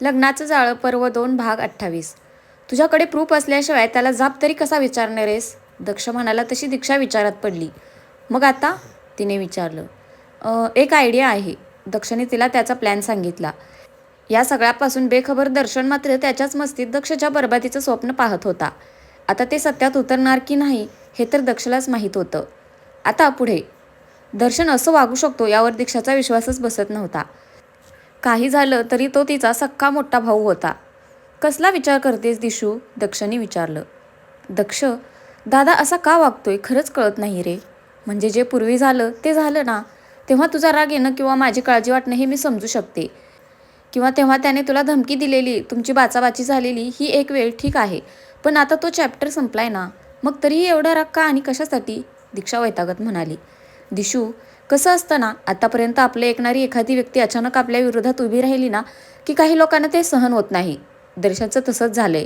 लग्नाचं जाळं पर्व 2 भाग 28. तुझ्याकडे प्रूफ असल्याशिवाय त्याला जाब तरी कसा विचारणार आहेस? दक्ष म्हणाला तशी दीक्षा विचारात पडली. मग आता? तिने विचारलं. एक आयडिया आहे. दक्षने तिला त्याचा प्लॅन सांगितला. या सगळ्यापासून बेखबर दर्शन मात्र त्याच्याच मस्तीत दक्षच्या बरबादीचं स्वप्न पाहत होता. आता ते सत्यात उतरणार की नाही हे तर दक्षलाच माहीत होतं. आता पुढे. दर्शन असं वागू शकतो यावर दीक्षाचा विश्वासच बसत नव्हता. काही झालं तरी तो तिचा सक्का मोठा भाऊ होता. कसला विचार करतेस दिशू? दक्षने विचारलं. दक्ष, दादा असा का वागतोय खरंच कळत नाही रे. म्हणजे जे पूर्वी झालं ते झालं ना. तेव्हा तुझा राग येणं किंवा माझी काळजी वाटणं हे मी समजू शकते. किंवा तेव्हा त्याने तुला धमकी दिलेली, तुमची बाचाबाची झालेली ही एक वेळ ठीक आहे. पण आता तो चॅप्टर संपलाय ना. मग तरीही एवढा राग का आणि कशासाठी? दीक्षा वैतागत म्हणाली. दिशू, कसं असतं ना, आतापर्यंत आपलं ऐकणारी एखादी व्यक्ती अचानक आपल्या विरोधात उभी राहिली ना की काही लोकांना ते सहन होत नाही. दर्शनचं तसंच झालंय.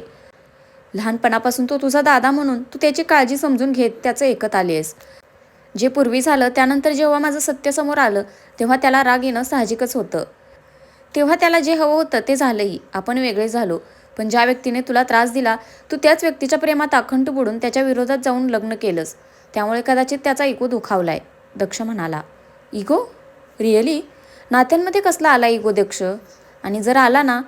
लहानपणापासून तो तुझा दादा म्हणून तू त्याची काळजी समजून घेत त्याचं ऐकत आलीयस. जे पूर्वी झालं त्यानंतर जेव्हा माझं सत्य समोर आलं तेव्हा त्याला राग येणं साहजिकच होतं. तेव्हा त्याला जे हवं होतं ते झालंही. आपण वेगळे झालो. पण ज्या व्यक्तीने तुला त्रास दिला तू त्याच व्यक्तीच्या प्रेमात अखंड बुडून त्याच्या विरोधात जाऊन लग्न केलंस. त्यामुळे कदाचित त्याचा इगो दुखावलाय. दक्ष म्हणाला. इगो? रिअली? नात्यांमध्ये कसला आला इगो दक्ष? आणि जर आला ना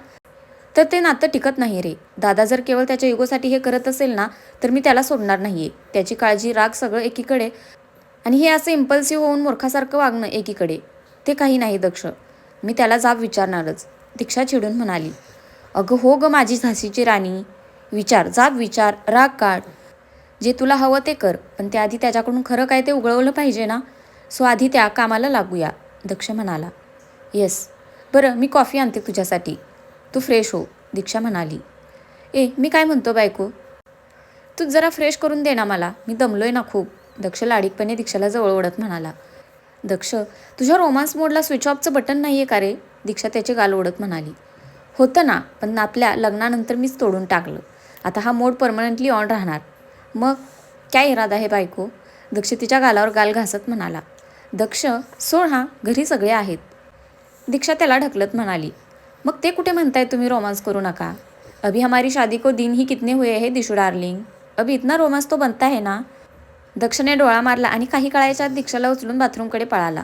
तर ते नातं टिकत नाही रे. दादा जर केवळ त्याच्या इगोसाठी हे करत असेल ना तर मी त्याला सोडणार नाहीये. त्याची काळजी, राग सगळं एकीकडे आणि हे असं इम्पल्सिव्ह होऊन मूर्खासारखं वागणं एकीकडे. ते काही नाही दक्ष. मी त्याला जाब विचारणारच. दीक्षा चिडून म्हणाली. अगं हो ग माझी झाशीची राणी. विचार, जाब विचार, राग काढ. जे तुला हवं ते कर. पण त्याआधी त्याच्याकडून खरं काय ते उघडवलं पाहिजे ना. सो आधी त्या कामाला लागूया. दक्ष म्हणाला. येस. बरं मी कॉफी आणते तुझ्यासाठी. तू फ्रेश हो. दीक्षा म्हणाली. मी काय म्हणतो बायको? तू जरा फ्रेश करून दे ना मला. मी दमलोय ना खूप. दक्ष लाडीकपणे दीक्षाला जवळ ओढत म्हणाला. दक्ष, तुझ्या रोमांस मोडला स्विच ऑफचं बटन नाही आहे का रे? दीक्षा त्याचे गाल ओढत म्हणाली. होतं ना, पण आपल्या लग्नानंतर मीच तोडून टाकलं. आता हा मोड परमनंटली ऑन राहणार. मग काय इरादा आहे बायको? दक्ष तिच्या गालावर गाल घासत म्हणाला. दक्ष, सोड हा, घरी सगळे आहेत. दीक्षा त्याला ढकलत म्हणाली. मग ते कुठे म्हणताय तुम्ही रोमांस करू नका? अभी हमारी शादी को दिन ही कितने हुए है दिशू डार्लिंग? अभी इतना रोमांस तो बनता है ना. दक्षने डोळा मारला आणि काही काळाच्या आत दीक्षाला उचलून बाथरूमकडे पळाला.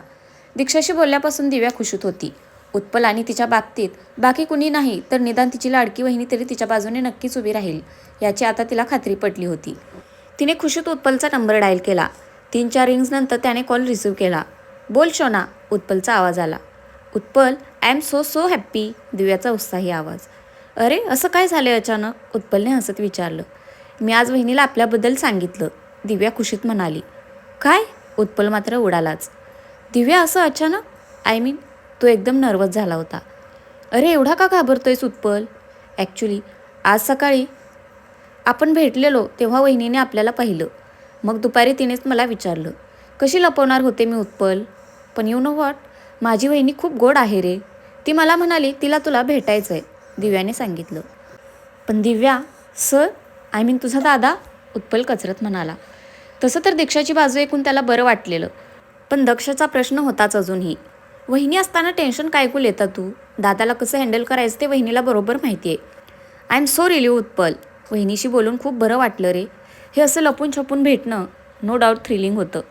दीक्षाशी बोलल्यापासून दिव्या खुशीत होती. उत्पल आणि तिच्या बाबतीत बाकी कुणी नाही तर निदान तिची लाडकी वहिनी तरी तिच्या बाजूने नक्कीच उभी राहील याची आता तिला खात्री पटली होती. तिने खुशीत उत्पलचा नंबर डायल केला. 3-4 रिंग्सनंतर त्याने कॉल रिसीव्ह केला. बोल शोना. उत्पलचा आवाज आला. Utpal, I am so happy. दिव्याचा उत्साही आवाज. अरे असं काय झालं अचानक? उत्पलने हसत विचारलं. मी आज वहिनीला आपल्याबद्दल सांगितलं. दिव्या खुशीत म्हणाली. काय? उत्पल मात्र उडालाच. दिव्या असं अचानक? आय मीन, तो एकदम नर्वस झाला होता. अरे एवढा का घाबरतोयस उत्पल? ॲक्च्युली आज सकाळी आपण भेटलेलो तेव्हा वहिनीने आपल्याला पाहिलं. मग दुपारी तिनेच मला विचारलं. कशी लपवणार होते मी उत्पल? पण यू नो व्हॉट, माझी वहिनी खूप गोड आहे रे. ती मला म्हणाली तिला तुला भेटायचं आहे. दिव्याने सांगितलं. पण दिव्या, सर, आय मीन तुझा दादा? उत्पल कचरत म्हणाला. तसं तर दीक्षाची बाजू ऐकून त्याला बरं वाटलेलं. पण दक्षचा प्रश्न होताच अजूनही. वहिनी असताना टेन्शन काय ऐकू येतं तू? दादाला कसं हँडल करायचं ते वहिनीला बरोबर माहिती आहे. I am so relieve Utpal. वहिनीशी बोलून खूप बरं वाटलं रे. हे असं लपून छपून भेटणं नो डाऊट थ्रिलिंग होतं.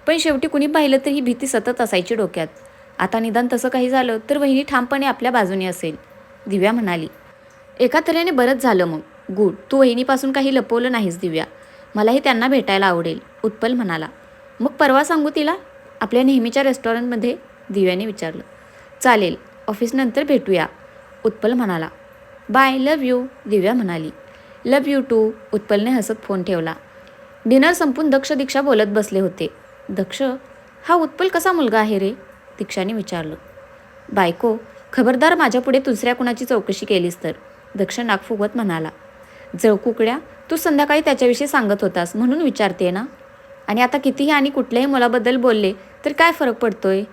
पण शेवटी कुणी पाहिलं तर ही भीती सतत असायची डोक्यात. आता निदान तसं काही झालं तर वहिनी ठामपणे आपल्या बाजूने असेल. दिव्या म्हणाली. एका तऱ्हेने बरंच झालं मग. गुड, तू वहिनीपासून काही लपवलं नाहीस दिव्या. मलाही त्यांना भेटायला आवडेल. उत्पल म्हणाला. मग परवा सांगू तिला? आपल्या नेहमीच्या रेस्टॉरंटमध्ये? दिव्याने विचारलं. चालेल, ऑफिसनंतर भेटूया. उत्पल म्हणाला. Bye, love you. दिव्या म्हणाली. लव यू टू. उत्पलने हसत फोन ठेवला. डिनर संपून दक्ष दीक्षा बोलत बसले होते. दक्ष, हा उत्पल कसा मुलगा आहे रे? दीक्षाने विचारलं. बायको, खबरदार माझ्यापुढे दुसऱ्या कुणाची चौकशी केलीस तर. दक्ष नाक फुगवत म्हणाला. जळकुकड्या, तू संध्याकाळी त्याच्याविषयी सांगत होतास म्हणून विचारते ना. आणि आता कितीही आणि कुठल्याही मुलाबद्दल बोलले तर काय फरक पडतोय?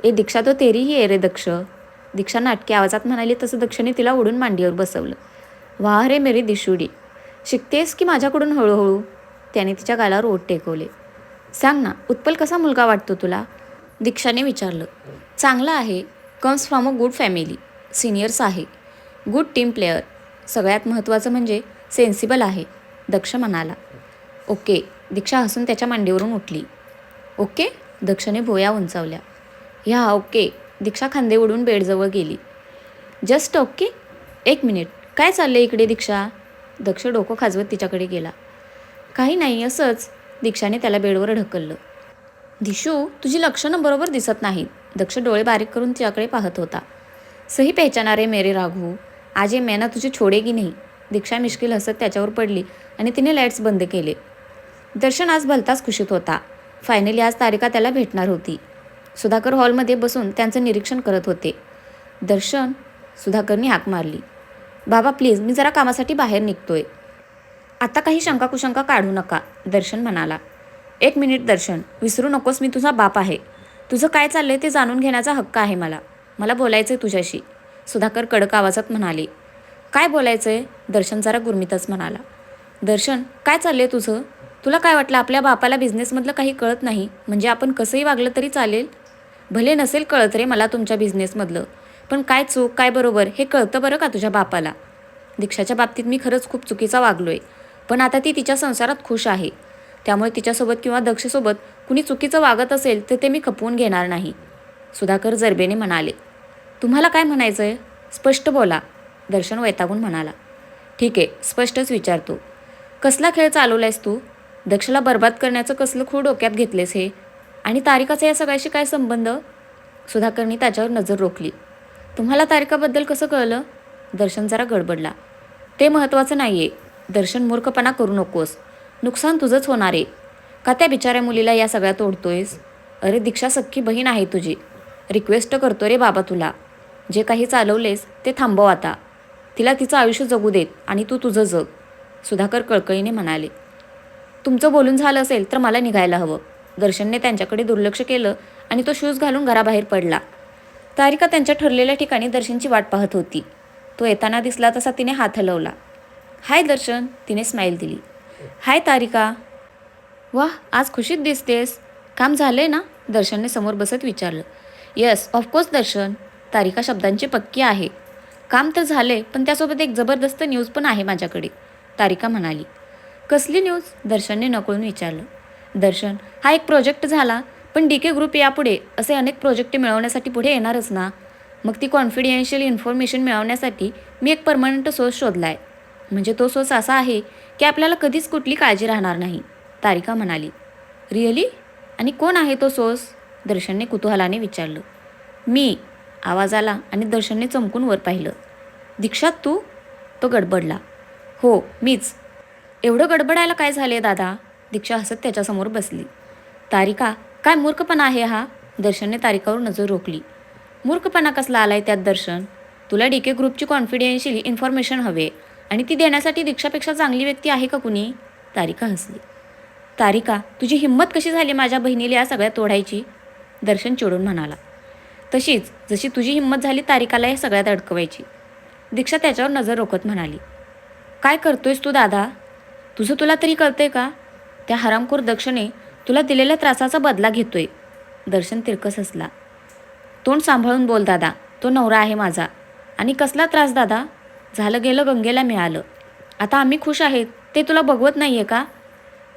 दीक्षा तो तेरीही आहे रे दक्ष. दीक्षा नाटकी आवाजात म्हणाली तसं दक्षने तिला ओढून मांडीवर बसवलं. वाह रे मेरी दिशुडी. शिकतेस की माझ्याकडून हळूहळू? त्याने तिच्या गालावर ओठ टेकवले. सांग ना, उत्पल कसा मुलगा वाटतो तुला? दीक्षाने विचारलं. चांगला आहे. Comes from a good family. Seniors आहे. Good team player. सगळ्यात महत्त्वाचं म्हणजे सेन्सिबल आहे, दक्ष म्हणाला. ओके. दीक्षा हसून त्याच्या मांडीवरून उठली. ओके. दक्षने भुवया उंचावल्या. ह्या ओके. दीक्षा खांदे उडून बेडजवळ गेली. Just okay. एक मिनिट, काय चाललंय इकडे दीक्षा? दक्ष डोकं खाजवत तिच्याकडे गेला. काही नाही, असंच. दीक्षाने त्याला बेडवर ढकललं. दिशू, तुझी लक्षणं बरोबर दिसत नाहीत. दक्ष डोळे बारीक करून तिच्याकडे पाहत होता. सही पहचाना रे मेरे राघू, आज ये मैना तुझे छोडेगी नाही. दीक्षा मिश्किल हसत त्याच्यावर पडली आणि तिने लाईट्स बंद केले. दर्शन आज भलताच खुशीत होता. फायनली आज तारिका त्याला भेटणार होती. सुधाकर हॉलमध्ये बसून त्यांचं निरीक्षण करत होते. दर्शन, सुधाकरनी हाक मारली. बाबा प्लीज, मी जरा कामासाठी बाहेर निघतोय. आता काही शंका कुशंका काढू नका, दर्शन म्हणाला. एक मिनिट दर्शन, विसरू नकोस मी तुझा बाप आहे. तुझं काय चाललंय ते जाणून घेण्याचा हक्क आहे मला. मला बोलायचंय तुझ्याशी, सुधाकर कडक आवाजात म्हणाले. काय बोलायचंय? दर्शन जरा गुरमीतच म्हणाला. दर्शन, काय चाललंय तुझं? तुला काय वाटलं आपल्या बापाला बिझनेसमधलं काही कळत नाही म्हणजे आपण कसंही वागलं तरी चालेल? भले नसेल कळत रे मला तुमच्या बिझनेसमधलं, पण काय चूक काय बरोबर हे कळतं बरं का तुझ्या बापाला. दीक्षाच्या बाबतीत मी खरंच खूप चुकीचा वागलोय, पण आता ती तिच्या संसारात खुश आहे. त्यामुळे तिच्यासोबत किंवा दक्षसोबत कुणी चुकीचं वागत असेल तर ते मी खपवून घेणार नाही, सुधाकर जरबेने म्हणाले. तुम्हाला काय म्हणायचं आहे? स्पष्ट बोला, दर्शन वैतागून म्हणाला. ठीक आहे, स्पष्टच विचारतो. कसला खेळ चालवलायस तू? दक्षला बर्बाद करण्याचं कसलं खूळ डोक्यात घेतलेस हे? आणि तारिकाचा या सगळ्याशी काय संबंध? सुधाकरनी त्याच्यावर नजर रोखली. तुम्हाला तारिकाबद्दल कसं कळलं? दर्शन जरा गडबडला. ते महत्त्वाचं नाही आहे. दर्शन, मूर्खपणा करू नकोस. नुकसान तुझंच होणार आहे. का त्या बिचाऱ्या मुलीला या सगळ्यात ओढतोयस? अरे दीक्षा सख्खी बहीण आहे तुझी. रिक्वेस्ट करतो रे बाबा तुला. जे काही चालवलेस ते थांबव आता. तिला तिचं आयुष्य जगू देत आणि तू तुझं जग, सुधाकर कळकळीने म्हणाले. तुमचं बोलून झालं असेल तर मला निघायला हवं. दर्शनने त्यांच्याकडे दुर्लक्ष केलं आणि तो शूज घालून घराबाहेर पडला. तारिका त्यांच्या ठरलेल्या ठिकाणी दर्शनची वाट पाहत होती. तो येताना दिसला तसा तिने हात हलवला. हाय दर्शन, तिने स्माईल दिली. हाय तारिका. वाह, आज खुशीत दिसतेस. काम झालंय ना? दर्शनने समोर बसत विचारलं. येस ऑफकोर्स दर्शन, तारिका शब्दांची पक्की आहे. काम तर झाले, पण त्यासोबत एक जबरदस्त न्यूज पण आहे माझ्याकडे, तारिका म्हणाली. कसली न्यूज? दर्शनने नकळून विचारलं. दर्शन, हा एक प्रोजेक्ट झाला, पण DK ग्रुप यापुढे असे अनेक प्रोजेक्ट मिळवण्यासाठी पुढे येणारच ना. मग ती कॉन्फिडेन्शियल इन्फॉर्मेशन मिळवण्यासाठी मी एक परमनंट सोर्स शोधला आहे. म्हणजे तो सोर्स असा आहे की आपल्याला कधीच कुठली काळजी राहणार नाही, तारिका म्हणाली. रिअली? आणि कोण आहे तो सोर्स? दर्शनने कुतूहलाने विचारलं. मी, आवाज आला आणि दर्शनने चमकून वर पाहिलं. दीक्षा तू? तो गडबडला. हो मीच. एवढं गडबडायला काय झाले दादा? दीक्षा हसत त्याच्यासमोर बसली. तारिका, काय मूर्खपणा आहे हा? दर्शनने तारिकावर नजर रोखली. मूर्खपणा कसला आलाय त्यात दर्शन? तुला DK ग्रुपची कॉन्फिडेन्शियल इन्फॉर्मेशन हवे आणि ती देण्यासाठी दीक्षापेक्षा चांगली व्यक्ती आहे का कुणी? तारिका हसली. तारिका, तुझी हिंमत कशी झाली माझ्या बहिणीला या सगळ्यात तोडायची? दर्शन चिडून म्हणाला. तशीच जशी तुझी हिंमत झाली तारिकाला या सगळ्यात अडकवायची, दीक्षा त्याच्यावर नजर रोखत म्हणाली. काय करतोयस तू दादा? तुझं तुला तरी कळतंय का? त्या हरामखोर दक्षने तुला दिलेल्या त्रासाचा बदला घेतोय. दर्शन तिरकस हसला. तोंड सांभाळून बोल दादा, तो नवरा आहे माझा. आणि कसला त्रास दादा? झालं गेलं गंगेला मिळालं. आता आम्ही खुश आहेत ते तुला बघवत नाही आहे का?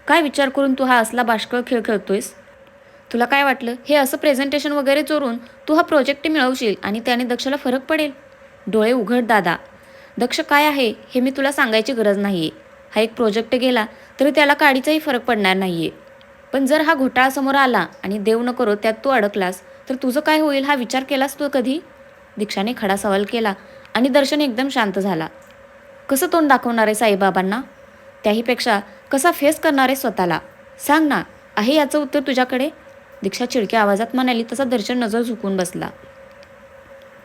काय विचार करून तू हा असला बाष्कळ खेळ खेळतोयस? तुला काय वाटलं हे असं प्रेझेंटेशन वगैरे चोरून तू हा प्रोजेक्ट मिळवशील आणि त्याने दक्षला फरक पडेल? डोळे उघड दादा. दक्ष काय आहे हे मी तुला सांगायची गरज नाही आहे. हा एक प्रोजेक्ट गेला तरी त्याला काडीचाही फरक पडणार नाही आहे. पण जर हा घोटाळा समोर आला आणि देव न करो त्यात तू अडकलास तर तुझं काय होईल हा विचार केलास तू कधी? दीक्षाने खडा सवाल केला आणि दर्शन एकदम शांत झाला. कसं तोंड दाखवणार आहे साईबाबांना? त्याहीपेक्षा कसा फेस करणार आहे स्वतःला? सांग ना, आहे याचं उत्तर तुझ्याकडे? दीक्षा चिडक्या आवाजात म्हणाली तसा दर्शन नजर झुकून बसला.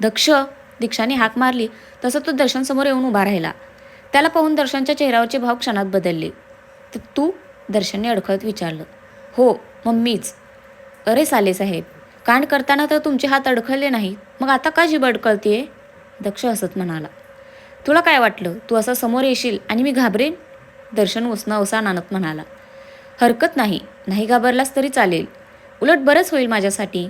दक्ष, दीक्षाने हाक मारली तसं तो दर्शनसमोर येऊन उभा राहिला. त्याला पाहून दर्शनच्या चेहऱ्यावरचे भाव क्षणात बदलले. तर तू? दर्शनने अडखळत विचारलं. हो मम्मीच. अरे साले साहेब, कांड करताना तर तुमचे हात अडखळले नाहीत, मग आता का जीभ अडकळतीये? दक्ष हसत म्हणाला. तुला काय वाटलं तू असं समोर येशील आणि मी घाबरेन? दर्शन उसना नानत म्हणाला. हरकत नाही, नाही घाबरलास तरी चालेल. उलट बरंच होईल माझ्यासाठी.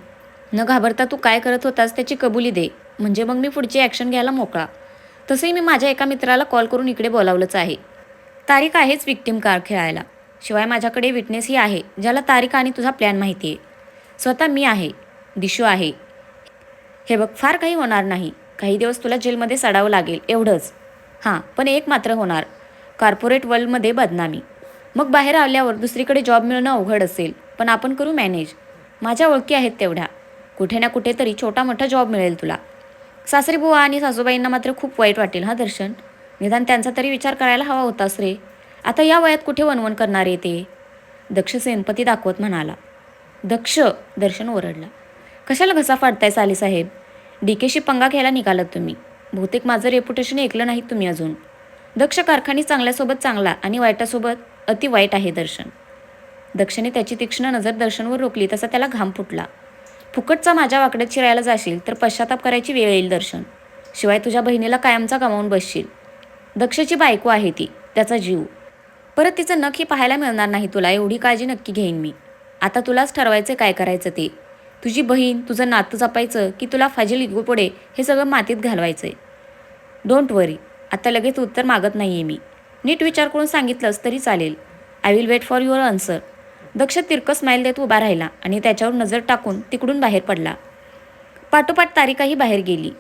न घाबरता तू काय करत होतास त्याची कबुली दे, म्हणजे मग मी पुढची ॲक्शन घ्यायला मोकळा. तसंही मी माझ्या एका मित्राला कॉल करून इकडे बोलावलंच आहे. तारीख आहेच विक्टिम कार्ड खेळायला. शिवाय माझ्याकडे विटनेसही आहे, ज्याला तारीख आणि तुझा प्लॅन माहिती आहे. स्वतः मी आहे, दिशू आहे. हे बघ, फार काही होणार नाही. काही दिवस तुला जेलमध्ये सडावं लागेल एवढंच. हां, पण एक मात्र होणार, कॉर्पोरेट वर्ल्डमध्ये बदनामी. मग बाहेर आल्यावर दुसरीकडे जॉब मिळणं अवघड असेल, पण आपण करू मॅनेज. माझ्या ओळखी आहेत तेवढ्या. कुठे ना कुठेतरी छोटा मोठा जॉब मिळेल तुला. सासरी बुवा आणि सासूबाईंना मात्र खूप वाईट वाटेल हा दर्शन. निदान त्यांचा तरी विचार करायला हवा होतास रे. आता या वयात कुठे वणवण करणार आहे ते. दक्ष सेनपती दाखवत म्हणाला. दक्ष, दर्शन ओरडला. कशाला घसा फाडताय सालीसाहेब? डीकेशी पंगा घ्यायला निघालात तुम्ही. बहुतेक माझं रेप्युटेशन ऐकलं नाहीत तुम्ही अजून. दक्ष कारखानी चांगल्यासोबत चांगला आणि वाईटासोबत अति वाईट आहे दर्शन. दक्षने त्याची तीक्ष्ण नजर दर्शनवर रोखली तसा त्याला घाम फुटला. फुकटचा माझ्या वाकड्यात शिरायला जाशील तर पश्चाताप करायची वेळ येईल दर्शन. शिवाय तुझ्या बहिणीला कायमचा गमावून बसशील. दक्षची बायको आहे ती, त्याचा जीव. परत तिचं नखही पाहायला मिळणार नाही तुला, एवढी काळजी नक्की घेईन मी. आता तुलाच ठरवायचं काय करायचं ते. तुझी बहीण, तुझं नातं जपायचं की तुला फाजील इगो पुढे हे सगळं मातीत घालवायचं आहे. डोंट वरी, आता लगेच उत्तर मागत नाही आहे मी. नीट विचार करून सांगितलंस तरी चालेल. I will wait for your answer. Daksh तिरकं स्माईल देत उभा राहिला आणि त्याच्यावर नजर टाकून तिकडून बाहेर पडला. पाठोपाठ तारिकाही बाहेर गेली.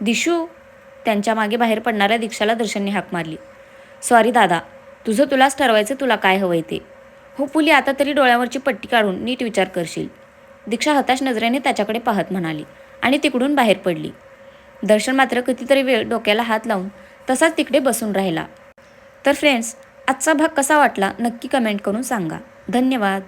दिशू, त्यांच्या मागे बाहेर पडणाऱ्या दीक्षाला दर्शनने हाक मारली. सॉरी दादा, तुझं तुलाच ठरवायचं तुला काय हवंय ते. हो पुली, आता तरी डोळ्यावरची पट्टी काढून नीट विचार करशील. दीक्षा हताश नजरेने त्याच्याकडे पाहत म्हणाली आणि तिकडून बाहेर पडली. दर्शन मात्र कितीतरी वेळ डोक्याला हात लावून तसाच तिकडे बसून राहिला. तर फ्रेंड्स, आजचा भाग कसा वाटला नक्की कमेंट करून सांगा. धन्यवाद.